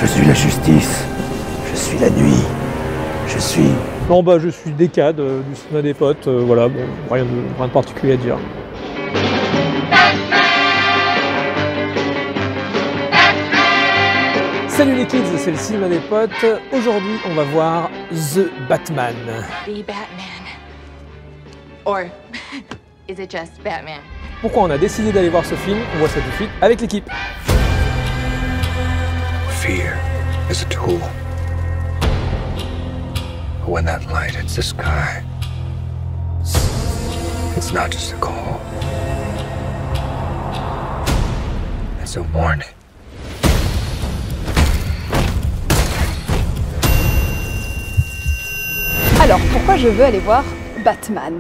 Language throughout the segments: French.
Je suis la justice. Je suis la nuit. Je suis... Non, bah, je suis Décade du cinéma des potes, voilà, bon, rien de particulier à dire. Salut les kids, c'est le cinéma des potes. Aujourd'hui, on va voir The Batman. The Batman. Or is it just Batman? Pourquoi on a décidé d'aller voir ce film? On voit ça tout de suite avec l'équipe. Fear is a tool. But when that light hits the sky, it's not just a call. It's a warning. Alors, pourquoi je veux aller voir Batman?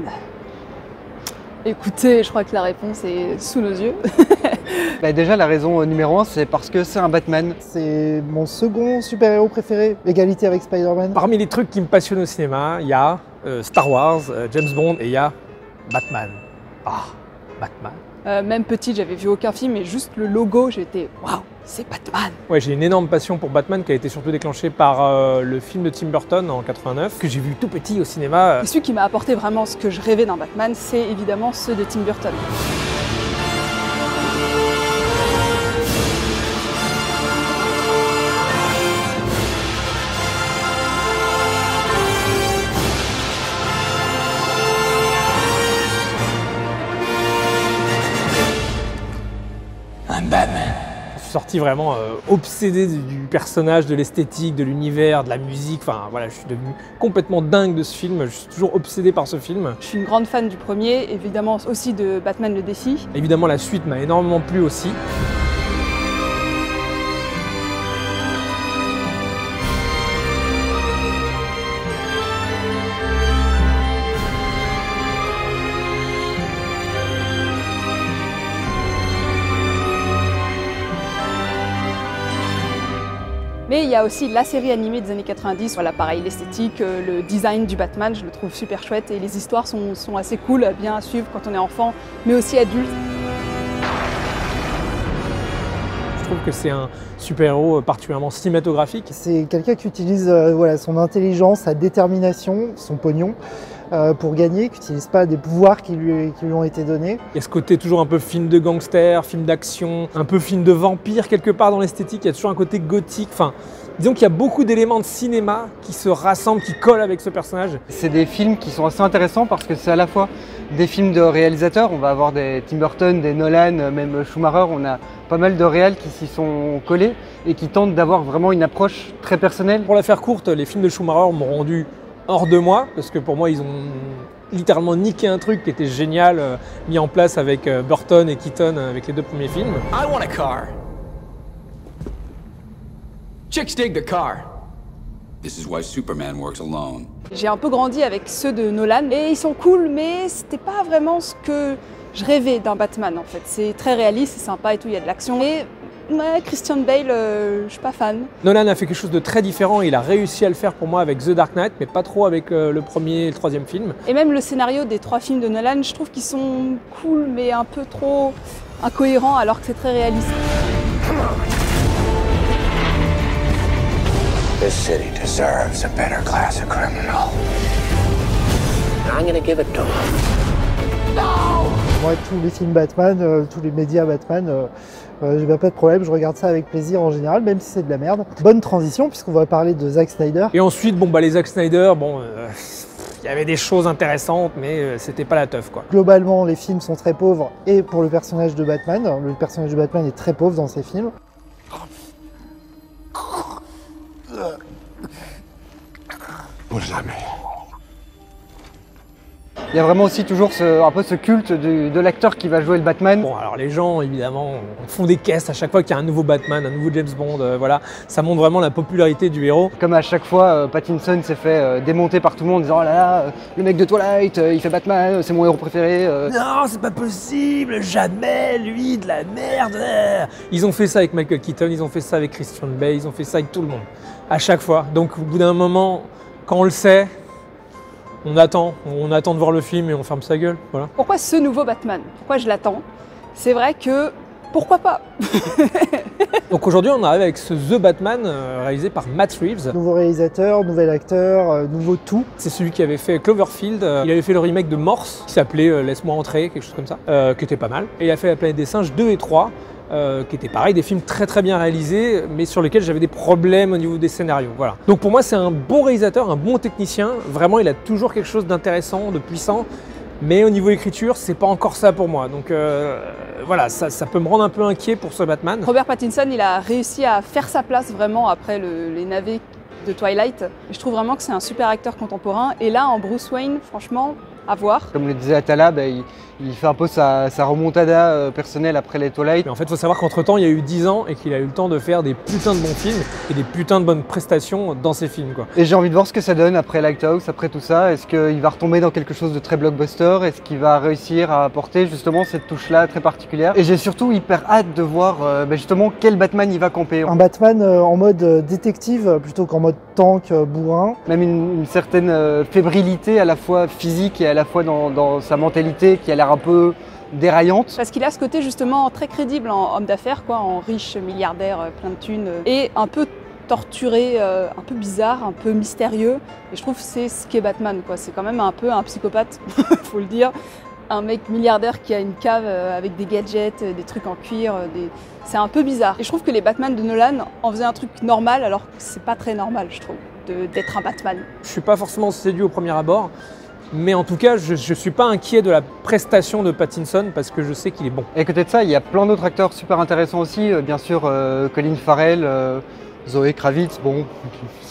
Écoutez, je crois que la réponse est sous nos yeux. Déjà, la raison numéro 1, c'est parce que c'est un Batman. C'est mon second super-héros préféré, égalité avec Spider-Man. Parmi les trucs qui me passionnent au cinéma, il y a Star Wars, James Bond et il y a Batman. Ah, Batman. Même petite, j'avais vu aucun film, mais juste le logo, j'étais waouh, c'est Batman. Ouais, j'ai une énorme passion pour Batman qui a été surtout déclenchée par le film de Tim Burton en 89, que j'ai vu tout petit au cinéma. Et celui qui m'a apporté vraiment ce que je rêvais d'un Batman, c'est évidemment ceux de Tim Burton. Batman. Je suis sorti vraiment obsédé du personnage, de l'esthétique, de l'univers, de la musique. Enfin voilà, je suis devenu complètement dingue de ce film. Je suis toujours obsédé par ce film. Je suis une grande fan du premier, évidemment aussi de Batman le défi. Évidemment, la suite m'a énormément plu aussi. Mais il y a aussi la série animée des années 90, voilà pareil, l'esthétique, le design du Batman, je le trouve super chouette et les histoires sont assez cool, bien à suivre quand on est enfant, mais aussi adulte. Je trouve que c'est un super-héros particulièrement cinématographique. C'est quelqu'un qui utilise voilà, son intelligence, sa détermination, son pognon pour gagner, qui n'utilise pas des pouvoirs qui lui ont été donnés. Il y a ce côté toujours un peu film de gangster, film d'action, un peu film de vampire quelque part dans l'esthétique. Il y a toujours un côté gothique. Enfin, disons qu'il y a beaucoup d'éléments de cinéma qui se rassemblent, qui collent avec ce personnage. C'est des films qui sont assez intéressants parce que c'est à la fois des films de réalisateurs, on va avoir des Tim Burton, des Nolan, même Schumacher, on a pas mal de réals qui s'y sont collés et qui tentent d'avoir vraiment une approche très personnelle. Pour la faire courte, les films de Schumacher m'ont rendu hors de moi, parce que pour moi ils ont littéralement niqué un truc qui était génial, mis en place avec Burton et Keaton avec les deux premiers films. I want a car. Chicks dig the car. This is why Superman works alone. J'ai un peu grandi avec ceux de Nolan et ils sont cool, mais c'était pas vraiment ce que je rêvais d'un Batman en fait. C'est très réaliste, c'est sympa et tout, il y a de l'action. Mais ouais, Christian Bale, je suis pas fan. Nolan a fait quelque chose de très différent, il a réussi à le faire pour moi avec The Dark Knight, mais pas trop avec le premier et le troisième film. Et même le scénario des 3 films de Nolan, je trouve qu'ils sont cool, mais un peu trop incohérents alors que c'est très réaliste. This city deserves a better class of criminal. I'm gonna give it to him. Moi, tous les films Batman, tous les médias Batman, j'ai pas de problème, je regarde ça avec plaisir en général, même si c'est de la merde. Bonne transition, puisqu'on va parler de Zack Snyder. Et ensuite, bon bah les Zack Snyder, bon, il y avait des choses intéressantes, mais c'était pas la teuf quoi. Globalement, les films sont très pauvres, et pour le personnage de Batman, le personnage de Batman est très pauvre dans ces films. What does that mean? Il y a vraiment aussi toujours un peu ce culte de l'acteur qui va jouer le Batman. Bon alors les gens évidemment font des caisses à chaque fois qu'il y a un nouveau Batman, un nouveau James Bond, voilà. Ça montre vraiment la popularité du héros. Comme à chaque fois, Pattinson s'est fait démonter par tout le monde en disant « Oh là là, le mec de Twilight, il fait Batman, c'est mon héros préféré. » Non, c'est pas possible, jamais, lui, de la merde. Ils ont fait ça avec Michael Keaton, ils ont fait ça avec Christian Bale, ils ont fait ça avec tout le monde. À chaque fois. Donc au bout d'un moment, quand on le sait, on attend de voir le film et on ferme sa gueule, voilà. Pourquoi ce nouveau Batman? Pourquoi je l'attends? C'est vrai que pourquoi pas? Donc aujourd'hui, on arrive avec ce The Batman réalisé par Matt Reeves. Nouveau réalisateur, nouvel acteur, nouveau tout. C'est celui qui avait fait Cloverfield. Il avait fait le remake de Morse, qui s'appelait Laisse-moi entrer, quelque chose comme ça, qui était pas mal. Et il a fait La Planète des Singes 2 et 3, qui étaient pareil, des films très très bien réalisés, mais sur lesquels j'avais des problèmes au niveau des scénarios. Voilà. Donc pour moi, c'est un bon réalisateur, un bon technicien. Vraiment, il a toujours quelque chose d'intéressant, de puissant. Mais au niveau écriture, c'est pas encore ça pour moi. Donc voilà, ça peut me rendre un peu inquiet pour ce Batman. Robert Pattinson, il a réussi à faire sa place vraiment après les navets de Twilight. Je trouve vraiment que c'est un super acteur contemporain. Et là, en Bruce Wayne, franchement, à voir. Comme le disait Atala, il fait un peu sa remontada personnelle après les Twilight. Mais en fait, il faut savoir qu'entre-temps, il y a eu 10 ans et qu'il a eu le temps de faire des putains de bons films et des putains de bonnes prestations dans ses films, quoi. Et j'ai envie de voir ce que ça donne après Lighthouse, après tout ça. Est-ce qu'il va retomber dans quelque chose de très blockbuster? Est-ce qu'il va réussir à apporter justement cette touche-là très particulière? Et j'ai surtout hyper hâte de voir justement quel Batman il va camper. Un Batman en mode détective plutôt qu'en mode tank, bourrin. Même une certaine fébrilité à la fois physique et à la fois dans sa mentalité qui a l'air un peu déraillante. Parce qu'il a ce côté justement très crédible en homme d'affaires, quoi, en riche milliardaire, plein de thunes, et un peu torturé, un peu bizarre, un peu mystérieux. Et je trouve que c'est ce qu'est Batman, quoi. C'est quand même un peu un psychopathe, faut le dire. Un mec milliardaire qui a une cave avec des gadgets, des trucs en cuir, c'est un peu bizarre. Et je trouve que les Batman de Nolan en faisaient un truc normal, alors que c'est pas très normal, je trouve, d'être un Batman. Je suis pas forcément séduit au premier abord. Mais en tout cas, je ne suis pas inquiet de la prestation de Pattinson parce que je sais qu'il est bon. Et à côté de ça, il y a plein d'autres acteurs super intéressants aussi. Bien sûr, Colin Farrell, Zoé Kravitz, bon,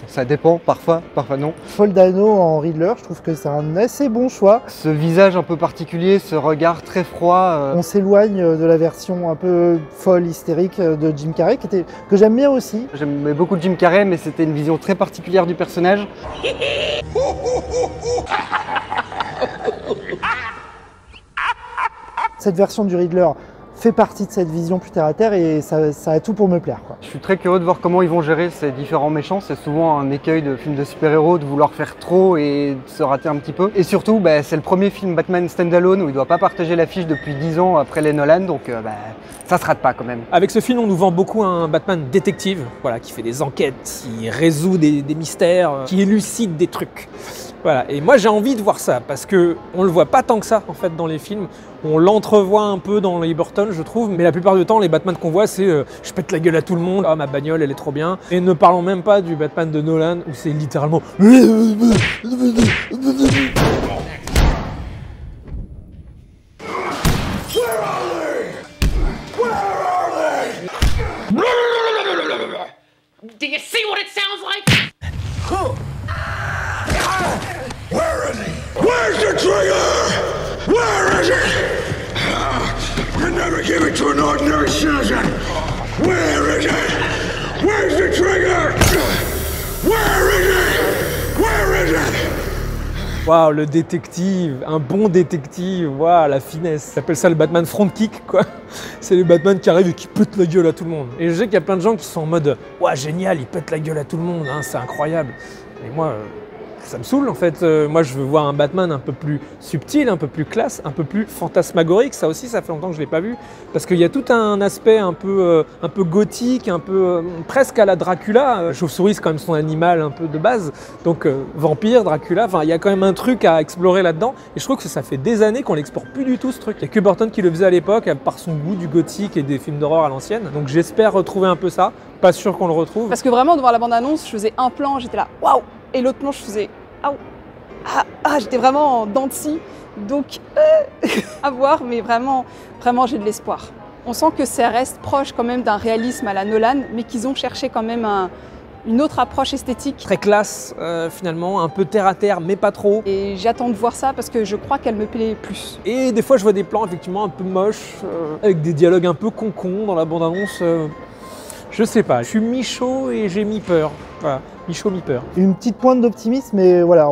ça dépend, parfois non. Paul Dano en Riddler, je trouve que c'est un assez bon choix. Ce visage un peu particulier, ce regard très froid. On s'éloigne de la version un peu folle, hystérique de Jim Carrey, que j'aime bien aussi. J'aimais beaucoup Jim Carrey, mais c'était une vision très particulière du personnage. Cette version du Riddler fait partie de cette vision plus terre à terre et ça a tout pour me plaire, quoi. Je suis très curieux de voir comment ils vont gérer ces différents méchants. C'est souvent un écueil de films de super-héros de vouloir faire trop et de se rater un petit peu. Et surtout, c'est le premier film Batman standalone où il ne doit pas partager l'affiche depuis 10 ans après les Nolan, donc ça se rate pas quand même. Avec ce film, on nous vend beaucoup un Batman détective, voilà, qui fait des enquêtes, qui résout des mystères, qui élucide des trucs. Voilà. Et moi j'ai envie de voir ça parce que on le voit pas tant que ça en fait dans les films. On l'entrevoit un peu dans les Burton, je trouve, mais la plupart du temps les Batman qu'on voit c'est je pète la gueule à tout le monde, ah ma bagnole elle est trop bien. Et ne parlons même pas du Batman de Nolan où c'est littéralement Do you see what it sounds like? Where is he? Where's the trigger? Where is it? You never give it to an ordinary citizen. Where is it? Where's the trigger? Where is it? Where is it? Waouh, le détective, un bon détective, waouh, la finesse. Ça s'appelle ça le Batman front kick, quoi. C'est le Batman qui arrive et qui pète la gueule à tout le monde. Et je sais qu'il y a plein de gens qui sont en mode « Waouh, génial, il pète la gueule à tout le monde, hein, c'est incroyable ». Mais moi, ça me saoule en fait. Moi, je veux voir un Batman un peu plus subtil, un peu plus classe, un peu plus fantasmagorique. Ça aussi, ça fait longtemps que je ne l'ai pas vu. Parce qu'il y a tout un aspect un peu gothique, un peu presque à la Dracula. Chauve-souris, c'est quand même son animal un peu de base. Donc, vampire, Dracula, enfin, il y a quand même un truc à explorer là-dedans. Et je trouve que ça fait des années qu'on n'explore plus du tout ce truc. Il n'y a que Burton qui le faisait à l'époque, par son goût du gothique et des films d'horreur à l'ancienne. Donc, j'espère retrouver un peu ça. Pas sûr qu'on le retrouve. Parce que vraiment, devant la bande-annonce, je faisais un plan, j'étais là, waouh! Et l'autre plan, je faisais, j'étais vraiment en dents de scie. Donc, à voir, mais vraiment, j'ai de l'espoir. On sent que ça reste proche quand même d'un réalisme à la Nolan, mais qu'ils ont cherché quand même une autre approche esthétique. Très classe, finalement, un peu terre à terre, mais pas trop. Et j'attends de voir ça parce que je crois qu'elle me plaît plus. Et des fois, je vois des plans effectivement un peu moches, avec des dialogues un peu con-con dans la bande-annonce. Je sais pas, je suis mi-chaud et j'ai mi-peur. Voilà, mi-chaud, mi-peur. Une petite pointe d'optimisme, mais voilà,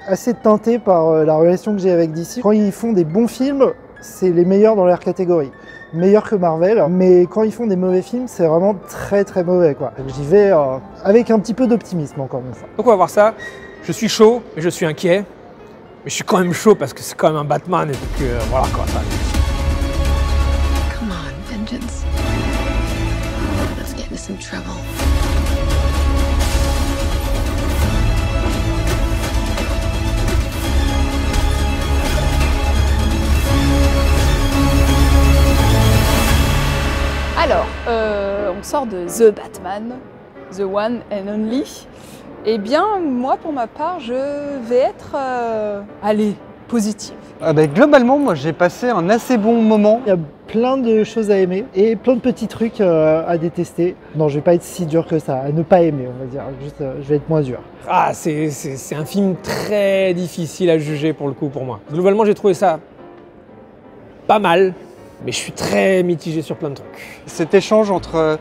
assez teinté par la relation que j'ai avec DC. Quand ils font des bons films, c'est les meilleurs dans leur catégorie. Meilleurs que Marvel, mais quand ils font des mauvais films, c'est vraiment très très mauvais, quoi. J'y vais avec un petit peu d'optimisme encore une fois. Donc on va voir ça. Je suis chaud, mais je suis inquiet. Mais je suis quand même chaud parce que c'est quand même un Batman et donc voilà quoi. Come on, vengeance. on sort de The Batman, The One and Only. Eh bien, moi, pour ma part, je vais être, allez, positive. Globalement, moi, j'ai passé un assez bon moment. Il y a plein de choses à aimer et plein de petits trucs à détester. Non, je vais pas être si dur que ça, à ne pas aimer, on va dire. Juste, je vais être moins dur. Ah, c'est un film très difficile à juger pour le coup pour moi. Globalement, j'ai trouvé ça pas mal, mais je suis très mitigé sur plein de trucs. Cet échange entre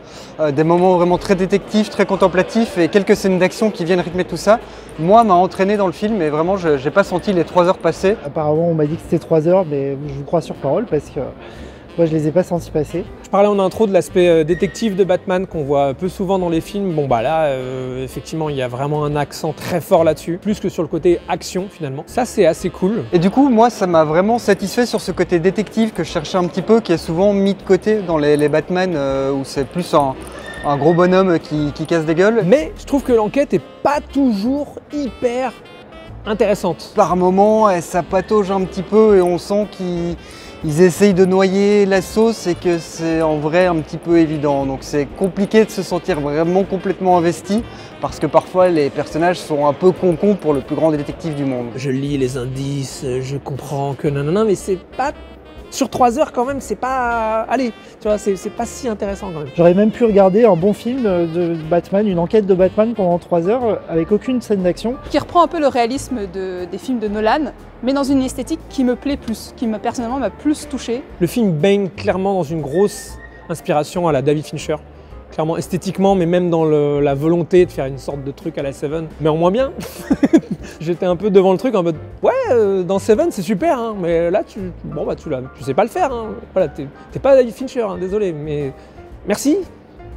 des moments vraiment très détectives, très contemplatifs et quelques scènes d'action qui viennent rythmer tout ça, moi, m'a entraîné dans le film et vraiment, je n'ai pas senti les 3 heures passer. Apparemment, on m'a dit que c'était 3 heures, mais je vous crois sur parole parce que moi, je les ai pas sentis passer. Je parlais en intro de l'aspect détective de Batman qu'on voit peu souvent dans les films. Bon bah là, effectivement, il y a vraiment un accent très fort là-dessus, plus que sur le côté action finalement. Ça, c'est assez cool. Et du coup, moi, ça m'a vraiment satisfait sur ce côté détective que je cherchais un petit peu, qui est souvent mis de côté dans les Batman, où c'est plus un gros bonhomme qui casse des gueules. Mais je trouve que l'enquête est pas toujours hyper intéressante. Par moments, ça patauge un petit peu et on sent qu'ils essayent de noyer la sauce et que c'est en vrai un petit peu évident. Donc c'est compliqué de se sentir vraiment complètement investi parce que parfois les personnages sont un peu con-con pour le plus grand détective du monde. Je lis les indices, je comprends que nanana, mais c'est pas... Sur 3 heures quand même, c'est pas... Allez, tu vois, c'est pas si intéressant quand même. J'aurais même pu regarder un bon film de Batman, une enquête de Batman pendant 3 heures avec aucune scène d'action. Qui reprend un peu le réalisme des films de Nolan, mais dans une esthétique qui me plaît plus, qui personnellement m'a plus touchée. Le film baigne clairement dans une grosse inspiration à la David Fincher. Clairement esthétiquement, mais même dans la volonté de faire une sorte de truc à la Seven, mais en moins bien. J'étais un peu devant le truc en mode ouais, dans Seven c'est super, hein, mais là tu sais pas le faire. Hein. Voilà, t'es pas David Fincher, hein, désolé, mais merci,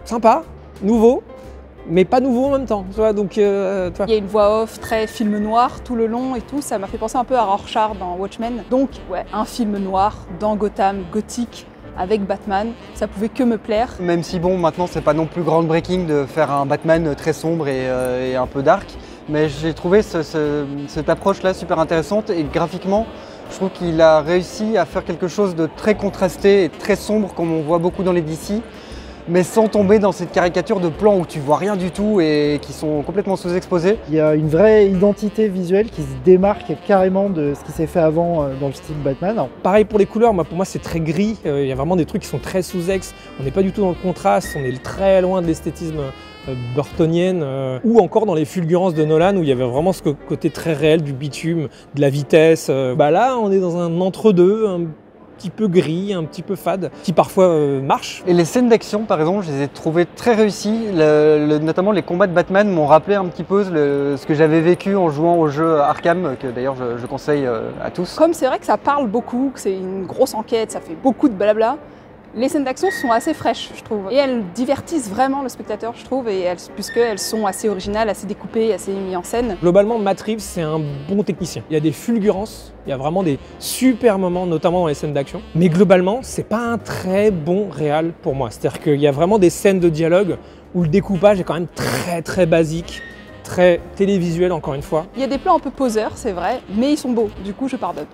sympa, nouveau, mais pas nouveau en même temps. Tu vois, donc, tu vois. Il y a une voix off très film noir tout le long et tout, ça m'a fait penser un peu à Rorschach dans Watchmen. Donc ouais, un film noir dans Gotham, gothique, avec Batman, ça pouvait que me plaire. Même si bon, maintenant c'est pas non plus groundbreaking de faire un Batman très sombre et un peu dark, mais j'ai trouvé cette approche-là super intéressante et graphiquement, je trouve qu'il a réussi à faire quelque chose de très contrasté et très sombre comme on voit beaucoup dans les DC, mais sans tomber dans cette caricature de plans où tu vois rien du tout et qui sont complètement sous-exposés. Il y a une vraie identité visuelle qui se démarque carrément de ce qui s'est fait avant dans le style Batman. Pareil pour les couleurs, pour moi c'est très gris, il y a vraiment des trucs qui sont très sous-ex, on n'est pas du tout dans le contraste, on est très loin de l'esthétisme burtonienne, ou encore dans les fulgurances de Nolan où il y avait vraiment ce côté très réel du bitume, de la vitesse. Là on est dans un entre-deux, un petit peu gris, un petit peu fade, qui parfois marche. Et les scènes d'action, par exemple, je les ai trouvées très réussies. Notamment les combats de Batman m'ont rappelé un petit peu ce que j'avais vécu en jouant au jeu Arkham, que d'ailleurs je conseille à tous. Comme c'est vrai que ça parle beaucoup, que c'est une grosse enquête, ça fait beaucoup de blabla, les scènes d'action sont assez fraîches, je trouve. Et elles divertissent vraiment le spectateur, je trouve, puisqu'elles sont assez originales, assez découpées, assez mises en scène. Globalement, Matt Reeves, c'est un bon technicien. Il y a des fulgurances, il y a vraiment des super moments, notamment dans les scènes d'action. Mais globalement, c'est pas un très bon réal pour moi. C'est-à-dire qu'il y a vraiment des scènes de dialogue où le découpage est quand même très basique, très télévisuel encore une fois. Il y a des plans un peu poseurs, c'est vrai, mais ils sont beaux, du coup je pardonne.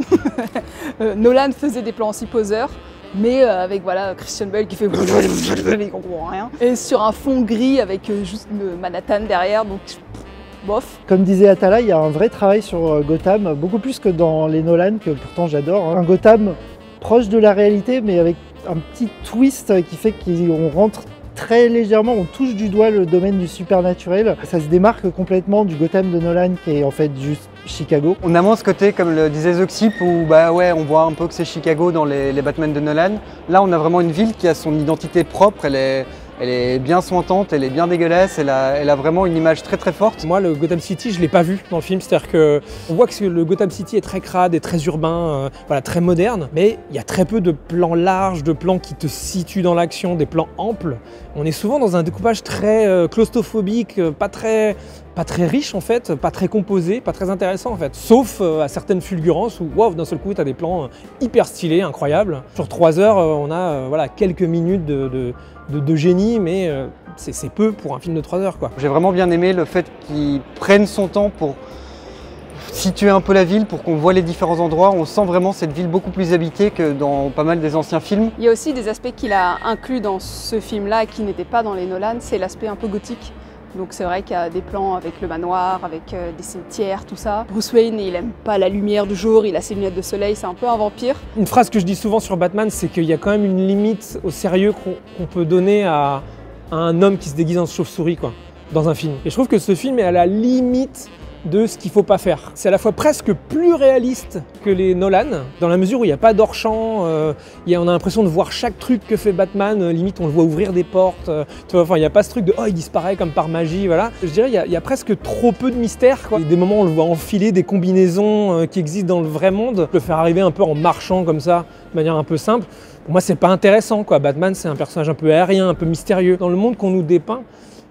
Nolan faisait des plans aussi poseurs, mais avec voilà Christian Bale qui fait il comprend rien. Et sur un fond gris avec juste le Manhattan derrière, donc bof. Comme disait Atala, il y a un vrai travail sur Gotham, beaucoup plus que dans les Nolan, que pourtant j'adore. Un Gotham proche de la réalité, mais avec un petit twist qui fait qu'on rentre très légèrement, on touche du doigt le domaine du supernaturel. Ça se démarque complètement du Gotham de Nolan qui est en fait juste Chicago. On a moins ce côté, comme le disait Zoxip, où on voit un peu que c'est Chicago dans les Batman de Nolan. Là, on a vraiment une ville qui a son identité propre, elle est bien sointante, elle est bien dégueulasse, elle a vraiment une image très forte. Moi, le Gotham City, je ne l'ai pas vu dans le film, c'est-à-dire qu'on voit que le Gotham City est très crade et très urbain, très moderne, mais il y a très peu de plans larges, de plans qui te situent dans l'action, des plans amples. On est souvent dans un découpage très claustrophobique, pas très riche en fait, pas très composé, pas très intéressant en fait. Sauf à certaines fulgurances où wow, d'un seul coup tu as des plans hyper stylés, incroyables. Sur 3 heures, on a quelques minutes de génie, mais c'est peu pour un film de 3 heures quoi. J'ai vraiment bien aimé le fait qu'il prenne son temps pour situer un peu la ville pour qu'on voit les différents endroits. On sent vraiment cette ville beaucoup plus habitée que dans pas mal des anciens films. Il y a aussi des aspects qu'il a inclus dans ce film-là qui n'étaient pas dans les Nolan, c'est l'aspect un peu gothique. Donc c'est vrai qu'il y a des plans avec le manoir, avec des cimetières, tout ça. Bruce Wayne, il aime pas la lumière du jour, il a ses lunettes de soleil, c'est un peu un vampire. Une phrase que je dis souvent sur Batman, c'est qu'il y a quand même une limite au sérieux qu'on peut donner à un homme qui se déguise en chauve-souris, quoi, dans un film. Et je trouve que ce film est à la limite de ce qu'il ne faut pas faire. C'est à la fois presque plus réaliste que les Nolan, dans la mesure où il n'y a pas d'hors-champ, on a l'impression de voir chaque truc que fait Batman, limite on le voit ouvrir des portes, tu vois, enfin, il n'y a pas ce truc de « oh il disparaît comme par magie », voilà. Je dirais il y a presque trop peu de mystère, quoi. Des moments où on le voit enfiler des combinaisons qui existent dans le vrai monde, le faire arriver un peu en marchant comme ça, de manière un peu simple. Pour moi c'est pas intéressant, quoi. Batman c'est un personnage un peu aérien, un peu mystérieux. Dans le monde qu'on nous dépeint,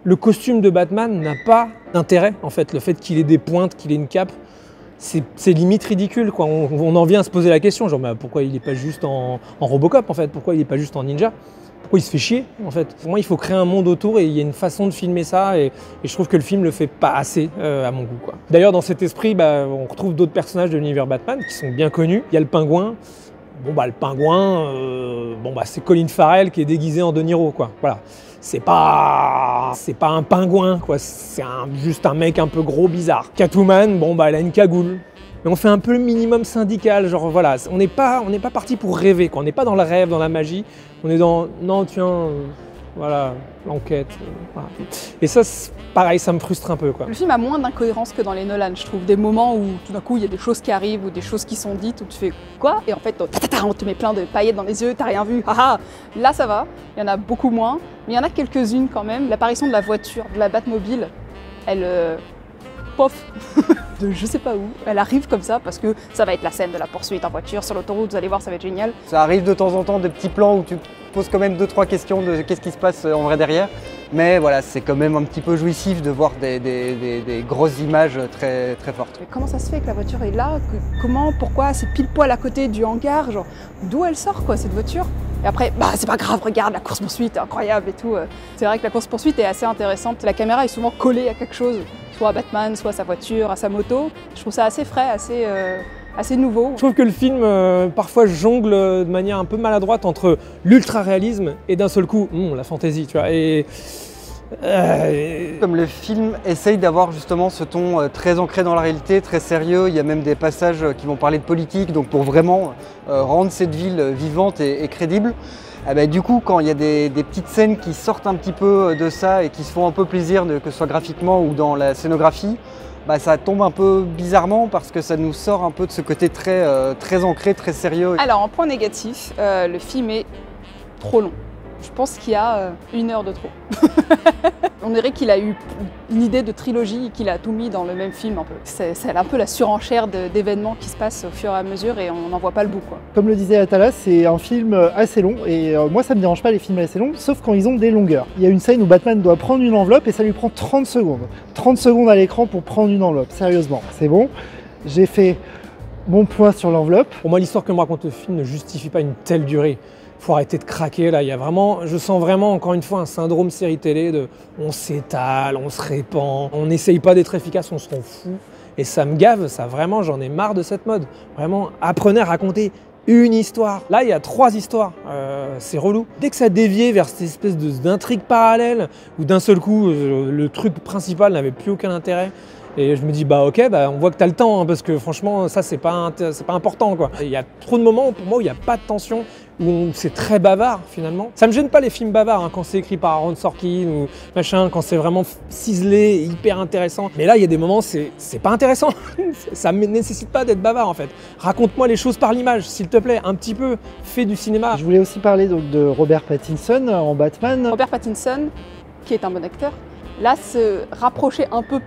le costume de Batman n'a pas d'intérêt, en fait. Le fait qu'il ait des pointes, qu'il ait une cape, c'est limite ridicule, quoi. On en vient à se poser la question, genre pourquoi il n'est pas juste en Robocop, en fait? Pourquoi il n'est pas juste en ninja? Pourquoi il se fait chier, en fait? Pour moi, il faut créer un monde autour et il y a une façon de filmer ça et je trouve que le film le fait pas assez à mon goût, quoi. D'ailleurs, dans cet esprit, on retrouve d'autres personnages de l'univers Batman qui sont bien connus. Il y a le Pingouin. Le Pingouin, c'est Colin Farrell qui est déguisé en De Niro, quoi. Voilà. C'est pas un pingouin, quoi. C'est juste un mec un peu gros, bizarre. Catwoman, elle a une cagoule. Mais on fait un peu le minimum syndical, genre voilà. On n'est pas parti pour rêver, quoi. On n'est pas dans le rêve, dans la magie. On est dans, non tiens, voilà, l'enquête. Voilà. Et ça, pareil, ça me frustre un peu, quoi. Le film a moins d'incohérences que dans les Nolan, je trouve. Des moments où tout d'un coup il y a des choses qui arrivent ou des choses qui sont dites où tu fais quoi? Et en fait, on te met plein de paillettes dans les yeux, t'as rien vu. Haha. Là ça va, il y en a beaucoup moins, mais il y en a quelques-unes quand même. L'apparition de la voiture, de la Batmobile, elle pof de je sais pas où, elle arrive comme ça parce que ça va être la scène de la poursuite en voiture sur l'autoroute, vous allez voir, ça va être génial. Ça arrive de temps en temps des petits plans où tu poses quand même 2-3 questions de qu'est-ce qui se passe en vrai derrière, mais voilà, c'est quand même un petit peu jouissif de voir des grosses images très, très fortes. Mais comment ça se fait que la voiture est là? Comment, pourquoi c'est pile poil à côté du hangar? Genre, d'où elle sort, quoi, cette voiture? Et après, c'est pas grave, regarde, la course-poursuite est incroyable et tout. C'est vrai que la course-poursuite est assez intéressante. La caméra est souvent collée à quelque chose, soit à Batman, soit à sa voiture, à sa moto. Je trouve ça assez frais, assez nouveau. Je trouve que le film, parfois, jongle de manière un peu maladroite entre l'ultra-réalisme et d'un seul coup, la fantaisie, tu vois. Comme le film essaye d'avoir justement ce ton très ancré dans la réalité, très sérieux, il y a même des passages qui vont parler de politique, donc pour vraiment rendre cette ville vivante et crédible. Du coup, quand il y a des petites scènes qui sortent un petit peu de ça et qui se font un peu plaisir, que ce soit graphiquement ou dans la scénographie, ça tombe un peu bizarrement parce que ça nous sort un peu de ce côté très ancré, très sérieux. Alors en point négatif, le film est trop long. Je pense qu'il y a 1 heure de trop. On dirait qu'il a eu une idée de trilogie et qu'il a tout mis dans le même film un peu. C'est un peu la surenchère d'événements qui se passent au fur et à mesure et on n'en voit pas le bout, quoi. Comme le disait Atala, c'est un film assez long et moi ça me dérange pas les films assez longs, sauf quand ils ont des longueurs. Il y a une scène où Batman doit prendre une enveloppe et ça lui prend 30 secondes. 30 secondes à l'écran pour prendre une enveloppe, sérieusement. C'est bon, j'ai fait mon point sur l'enveloppe. Pour moi, l'histoire que me raconte le film ne justifie pas une telle durée. Faut arrêter de craquer là, je sens vraiment encore une fois un syndrome série télé de on s'étale, on se répand, on n'essaye pas d'être efficace, on s'en fout. Et ça me gave, ça vraiment, j'en ai marre de cette mode. Vraiment, apprenez à raconter une histoire. Là, il y a 3 histoires, c'est relou. Dès que ça déviait vers cette espèce d'intrigue parallèle, où d'un seul coup, le truc principal n'avait plus aucun intérêt, et je me dis, ok, on voit que t'as le temps, hein, parce que franchement, ça, c'est pas important, quoi. Il y a trop de moments pour moi où il n'y a pas de tension, où c'est très bavard, finalement. Ça me gêne pas les films bavards, hein, quand c'est écrit par Aaron Sorkin ou machin, quand c'est vraiment ciselé, hyper intéressant. Mais là, il y a des moments, c'est pas intéressant. Ça ne nécessite pas d'être bavard, en fait. Raconte-moi les choses par l'image, s'il te plaît, un petit peu. Fais du cinéma. Je voulais aussi parler donc, de Robert Pattinson en Batman. Robert Pattinson, qui est un bon acteur, là, se rapprochait un peu,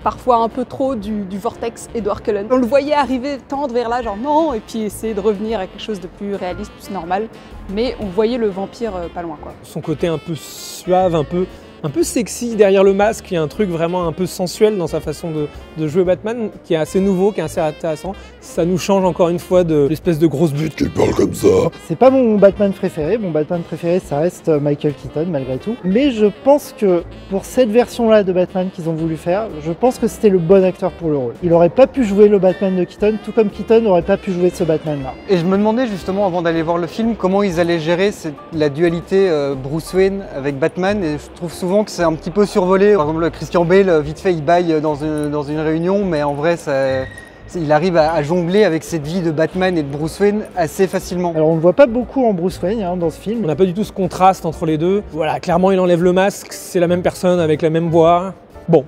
parfois un peu trop du vortex Edward Cullen. On le voyait arriver, tendre vers là, genre non, et puis essayer de revenir à quelque chose de plus réaliste, plus normal. Mais on voyait le vampire pas loin, quoi. Son côté un peu suave, un un peu sexy derrière le masque. Il y a un truc vraiment un peu sensuel dans sa façon de jouer Batman qui est assez nouveau, qui est assez intéressant. Ça nous change encore une fois de l'espèce de grosse butte qui parle comme ça. C'est pas mon Batman préféré. Mon Batman préféré, ça reste Michael Keaton malgré tout. Mais je pense que pour cette version-là de Batman qu'ils ont voulu faire, je pense que c'était le bon acteur pour le rôle. Il aurait pas pu jouer le Batman de Keaton, tout comme Keaton n'aurait pas pu jouer ce Batman-là. Et je me demandais justement avant d'aller voir le film comment ils allaient gérer la dualité Bruce Wayne avec Batman, et je trouve souvent que c'est un petit peu survolé. Par exemple, Christian Bale, vite fait, il baille dans une réunion, mais en vrai, il arrive à jongler avec cette vie de Batman et de Bruce Wayne assez facilement. Alors on ne voit pas beaucoup en Bruce Wayne dans ce film. On n'a pas du tout ce contraste entre les deux. Voilà, clairement il enlève le masque, c'est la même personne avec la même voix. Bon,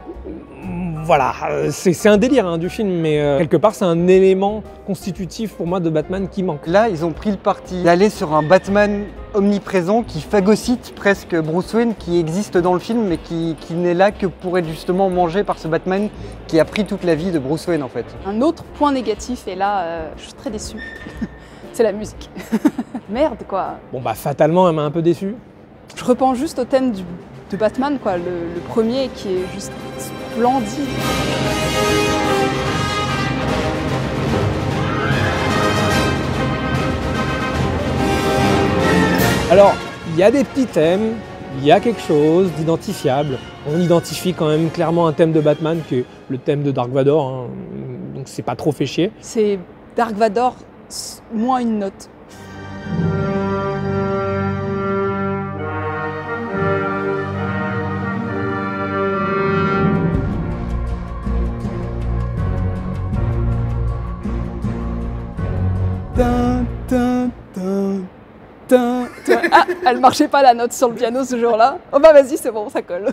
voilà, c'est un délire du film, mais quelque part c'est un élément constitutif pour moi de Batman qui manque. Là, ils ont pris le parti d'aller sur un Batman omniprésent qui phagocyte presque Bruce Wayne, qui existe dans le film, mais qui n'est là que pour être justement mangé par ce Batman qui a pris toute la vie de Bruce Wayne en fait. Un autre point négatif, et là je suis très déçue, c'est la musique. Merde quoi. Bon bah fatalement elle m'a un peu déçu. Je repense juste au thème de Batman, quoi, le premier qui est juste splendide. Alors, il y a des petits thèmes, il y a quelque chose d'identifiable. On identifie quand même clairement un thème de Batman qui est le thème de Dark Vador, donc c'est pas trop fait chier. C'est Dark Vador moins une note. Ah, elle marchait pas la note sur le piano ce jour-là. Oh bah vas-y, c'est bon, ça colle.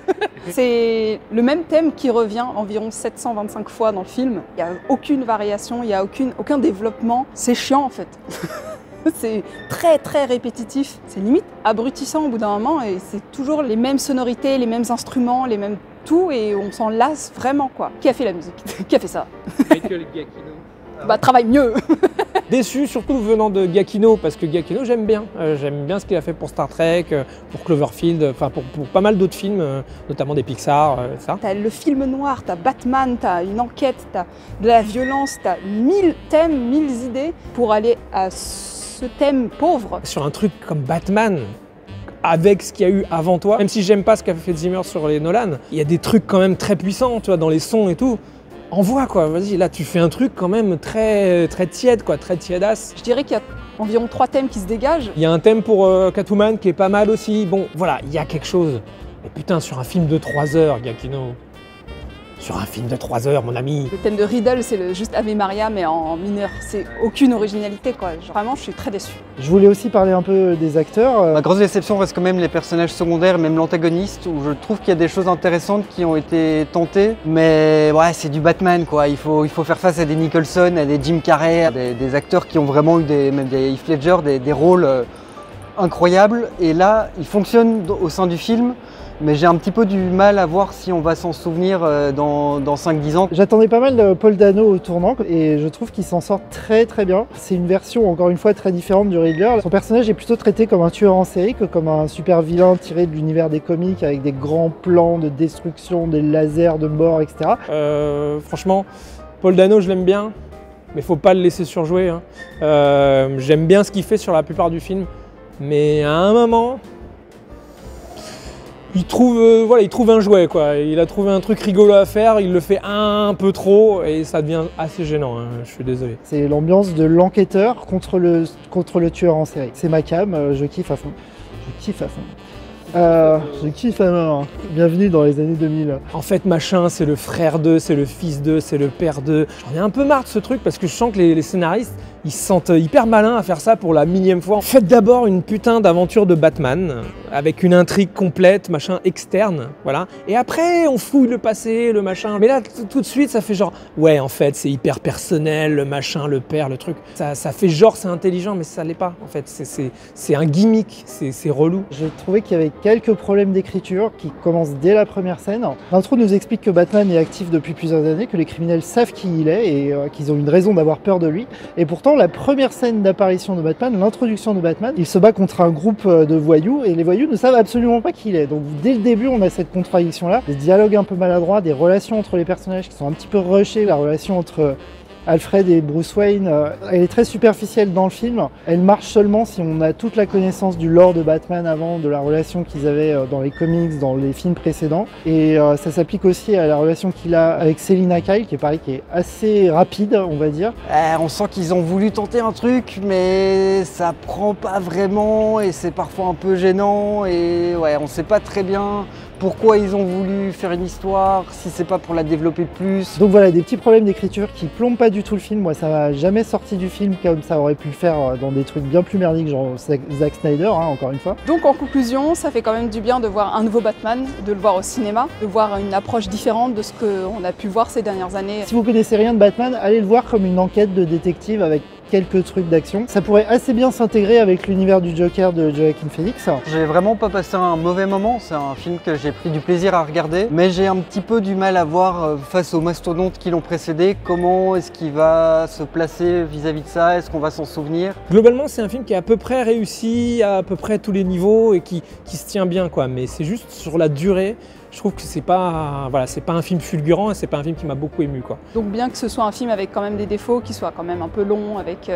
C'est le même thème qui revient environ 725 fois dans le film. Il n'y a aucune variation, il n'y a aucun développement. C'est chiant en fait. C'est très très répétitif. C'est limite abrutissant au bout d'un moment et c'est toujours les mêmes sonorités, les mêmes instruments, les mêmes tout et on s'en lasse vraiment quoi. Qui a fait la musique? Qui a fait ça? Michael Giacchino. Bah travaille mieux. Déçu surtout venant de Giacchino, parce que Giacchino j'aime bien. J'aime bien ce qu'il a fait pour Star Trek, pour Cloverfield, enfin pour pas mal d'autres films, notamment des Pixar, ça. T'as le film noir, t'as Batman, t'as une enquête, t'as de la violence, t'as 1000 thèmes, 1000 idées pour aller à ce thème pauvre. Sur un truc comme Batman, avec ce qu'il y a eu avant toi, même si j'aime pas ce qu'a fait Zimmer sur les Nolan, il y a des trucs quand même très puissants, tu vois, dans les sons et tout. Envoie quoi, vas-y, là tu fais un truc quand même très tiède quoi, très tiédasse. Je dirais qu'il y a environ 3 thèmes qui se dégagent. Il y a un thème pour Catwoman qui est pas mal aussi, bon voilà, il y a quelque chose. Mais putain, sur un film de 3 heures, Giacchino, sur un film de 3 heures, mon ami. Le thème de Riddle, c'est juste Ave Maria, mais en mineur. C'est aucune originalité, quoi. Vraiment, je suis très déçue. Je voulais aussi parler un peu des acteurs. Ma grosse déception reste quand même les personnages secondaires, même l'antagoniste, où je trouve qu'il y a des choses intéressantes qui ont été tentées. Mais ouais, c'est du Batman, quoi. Il faut faire face à des Nicholson, à des Jim Carrey, à des acteurs qui ont vraiment eu même des Heath Ledger, des rôles incroyables. Et là, ils fonctionnent au sein du film. Mais j'ai un petit peu du mal à voir si on va s'en souvenir dans 5-10 ans. J'attendais pas mal de Paul Dano au tournant et je trouve qu'il s'en sort très très bien. C'est une version encore une fois très différente du Riddler. Son personnage est plutôt traité comme un tueur en série que comme un super vilain tiré de l'univers des comics avec des grands plans de destruction, des lasers, de mort, etc. Franchement, Paul Dano je l'aime bien, mais faut pas le laisser surjouer. J'aime bien ce qu'il fait sur la plupart du film, mais à un moment... Il trouve un jouet quoi, il a trouvé un truc rigolo à faire, il le fait un peu trop et ça devient assez gênant, je suis désolé. C'est l'ambiance de l'enquêteur contre le tueur en série. C'est ma cam, je kiffe à fond. Je kiffe à mort. Bienvenue dans les années 2000. En fait, machin, c'est le frère d'eux, c'est le fils d'eux, c'est le père d'eux. J'en ai un peu marre de ce truc parce que je sens que les scénaristes, ils se sentent hyper malins à faire ça pour la 1000e fois. Faites d'abord une putain d'aventure de Batman avec une intrigue complète, machin, externe, voilà. Et après, on fouille le passé, le machin. Mais là, tout de suite, ça fait genre, ouais, en fait, c'est hyper personnel, le machin, le père, le truc. Ça fait genre, c'est intelligent, mais ça l'est pas, en fait. C'est un gimmick, c'est relou. J'ai trouvé qu'il y avait quelques problèmes d'écriture qui commencent dès la première scène. L'intro nous explique que Batman est actif depuis plusieurs années, que les criminels savent qui il est et qu'ils ont une raison d'avoir peur de lui. Et pourtant, dans la première scène d'apparition de Batman, l'introduction de Batman, il se bat contre un groupe de voyous et les voyous ne savent absolument pas qui il est. Donc dès le début, on a cette contradiction-là, des dialogues un peu maladroits, des relations entre les personnages qui sont un petit peu rushées, la relation entre Alfred et Bruce Wayne, elle est très superficielle dans le film. Elle marche seulement si on a toute la connaissance du lore de Batman avant, de la relation qu'ils avaient dans les comics, dans les films précédents. Et ça s'applique aussi à la relation qu'il a avec Selina Kyle, qui est pareil, qui est assez rapide, on va dire. On sent qu'ils ont voulu tenter un truc, mais ça prend pas vraiment et c'est parfois un peu gênant. Et ouais, on sait pas très bien pourquoi ils ont voulu faire une histoire, si c'est pas pour la développer plus. Donc voilà, des petits problèmes d'écriture qui plombent pas du tout le film. Moi, ça m'a jamais sorti du film comme ça aurait pu le faire dans des trucs bien plus merdiques, genre Zack Snyder, hein, encore une fois. Donc en conclusion, ça fait quand même du bien de voir un nouveau Batman, de le voir au cinéma, de voir une approche différente de ce qu'on a pu voir ces dernières années. Si vous connaissez rien de Batman, allez le voir comme une enquête de détective avec quelques trucs d'action. Ça pourrait assez bien s'intégrer avec l'univers du Joker de Joaquin Phoenix. J'ai vraiment pas passé un mauvais moment, c'est un film que j'ai pris du plaisir à regarder, mais j'ai un petit peu du mal à voir face aux mastodontes qui l'ont précédé, comment est-ce qu'il va se placer vis-à-vis de ça, est-ce qu'on va s'en souvenir. Globalement, c'est un film qui est à peu près réussi à peu près tous les niveaux et qui se tient bien, quoi. Mais c'est juste sur la durée. Je trouve que c'est pas un film fulgurant et c'est pas un film qui m'a beaucoup ému, quoi. Donc bien que ce soit un film avec quand même des défauts, qui soit quand même un peu long, avec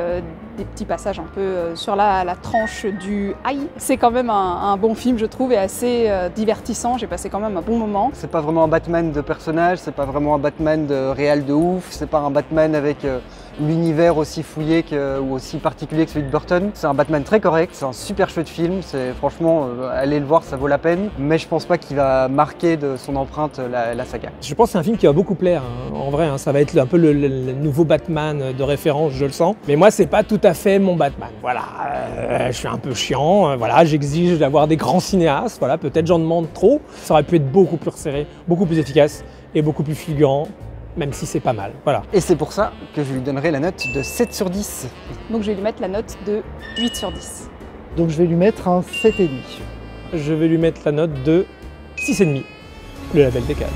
des petits passages un peu sur la tranche du aïe, c'est quand même un bon film, je trouve, et assez divertissant. J'ai passé quand même un bon moment. C'est pas vraiment un Batman de personnage, c'est pas vraiment un Batman de réal de ouf, c'est pas un Batman avec l'univers aussi fouillé ou aussi particulier que celui de Burton. C'est un Batman très correct, c'est un super chouette film, c'est franchement, allez le voir, ça vaut la peine, mais je pense pas qu'il va marquer de son empreinte la saga. Je pense que c'est un film qui va beaucoup plaire, hein. En vrai, hein, ça va être un peu le nouveau Batman de référence, je le sens. Mais moi, c'est pas tout à fait mon Batman. Voilà, je suis un peu chiant, voilà, j'exige d'avoir des grands cinéastes, voilà, peut-être j'en demande trop. Ça aurait pu être beaucoup plus resserré, beaucoup plus efficace et beaucoup plus fulgurant. Même si c'est pas mal, voilà. Et c'est pour ça que je lui donnerai la note de 7 sur 10. Donc je vais lui mettre la note de 8 sur 10. Donc je vais lui mettre un 7,5. Je vais lui mettre la note de 6,5, le label Décale.